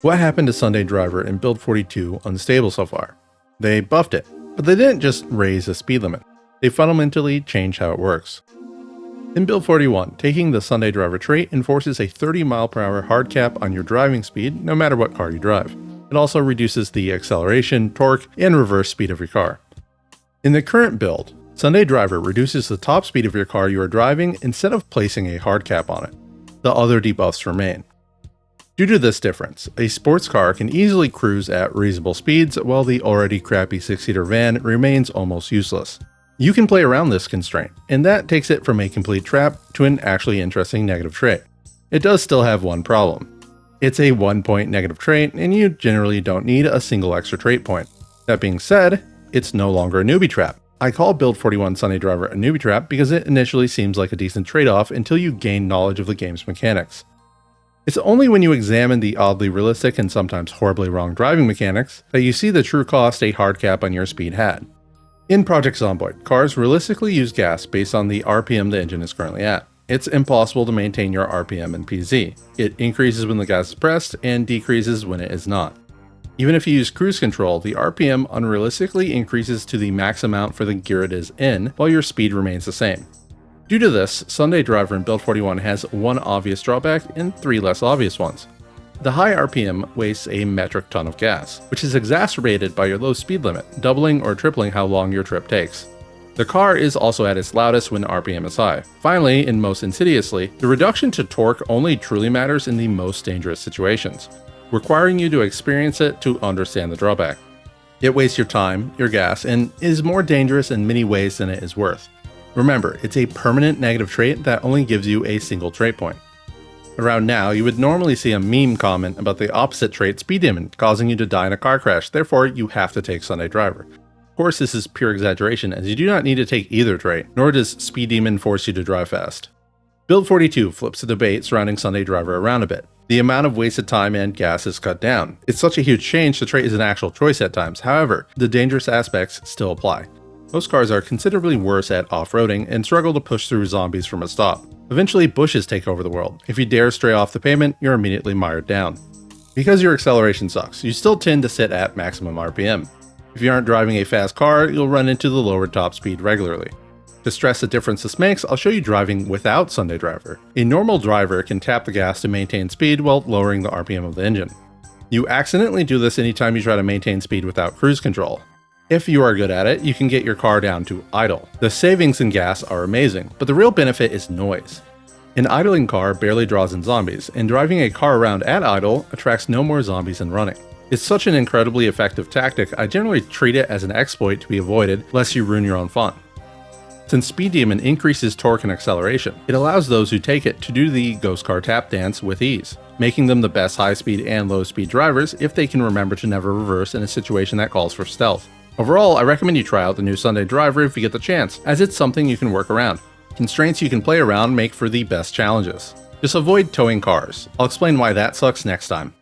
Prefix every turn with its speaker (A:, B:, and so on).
A: What happened to Sunday Driver and Build 42 unstable so far? They buffed it, but they didn't just raise the speed limit. They fundamentally changed how it works. In Build 41, taking the Sunday Driver trait enforces a 30 mph hard cap on your driving speed no matter what car you drive. It also reduces the acceleration, torque, and reverse speed of your car. In the current build, Sunday Driver reduces the top speed of your car you are driving instead of placing a hard cap on it. The other debuffs remain. Due to this difference, a sports car can easily cruise at reasonable speeds while the already crappy 6-seater van remains almost useless. You can play around this constraint, and that takes it from a complete trap to an actually interesting negative trait. It does still have one problem. It's a 1-point negative trait, and you generally don't need a single extra trait point. That being said, it's no longer a newbie trap. I call Build 41 Sunday Driver a newbie trap because it initially seems like a decent trade-off until you gain knowledge of the game's mechanics. It's only when you examine the oddly realistic and sometimes horribly wrong driving mechanics that you see the true cost a hard cap on your speed had. In Project Zomboid, cars realistically use gas based on the RPM the engine is currently at. It's impossible to maintain your RPM in PZ. It increases when the gas is pressed and decreases when it is not. Even if you use cruise control, the RPM unrealistically increases to the max amount for the gear it is in, while your speed remains the same. Due to this, Sunday Driver in Build 41 has one obvious drawback and three less obvious ones. The high RPM wastes a metric ton of gas, which is exacerbated by your low speed limit, doubling or tripling how long your trip takes. The car is also at its loudest when RPM is high. Finally, and most insidiously, the reduction to torque only truly matters in the most dangerous situations, requiring you to experience it to understand the drawback. It wastes your time, your gas, and is more dangerous in many ways than it is worth. Remember, it's a permanent negative trait that only gives you a single trait point. Around now, you would normally see a meme comment about the opposite trait, Speed Demon, causing you to die in a car crash, therefore you have to take Sunday Driver. Of course, this is pure exaggeration, as you do not need to take either trait, nor does Speed Demon force you to drive fast. Build 42 flips the debate surrounding Sunday Driver around a bit. The amount of wasted time and gas is cut down. It's such a huge change, the trait is an actual choice at times. However, the dangerous aspects still apply. Most cars are considerably worse at off-roading and struggle to push through zombies from a stop. Eventually, bushes take over the world. If you dare stray off the pavement, you're immediately mired down. Because your acceleration sucks, you still tend to sit at maximum RPM. If you aren't driving a fast car, you'll run into the lower top speed regularly. To stress the difference this makes, I'll show you driving without Sunday Driver. A normal driver can tap the gas to maintain speed while lowering the RPM of the engine. You accidentally do this anytime you try to maintain speed without cruise control. If you are good at it, you can get your car down to idle. The savings in gas are amazing, but the real benefit is noise. An idling car barely draws in zombies, and driving a car around at idle attracts no more zombies than running. It's such an incredibly effective tactic, I generally treat it as an exploit to be avoided, lest you ruin your own fun. Since Speed Demon increases torque and acceleration, it allows those who take it to do the ghost car tap dance with ease, making them the best high-speed and low-speed drivers if they can remember to never reverse in a situation that calls for stealth. Overall, I recommend you try out the new Sunday Driver if you get the chance, as it's something you can work around. Constraints you can play around make for the best challenges. Just avoid towing cars. I'll explain why that sucks next time.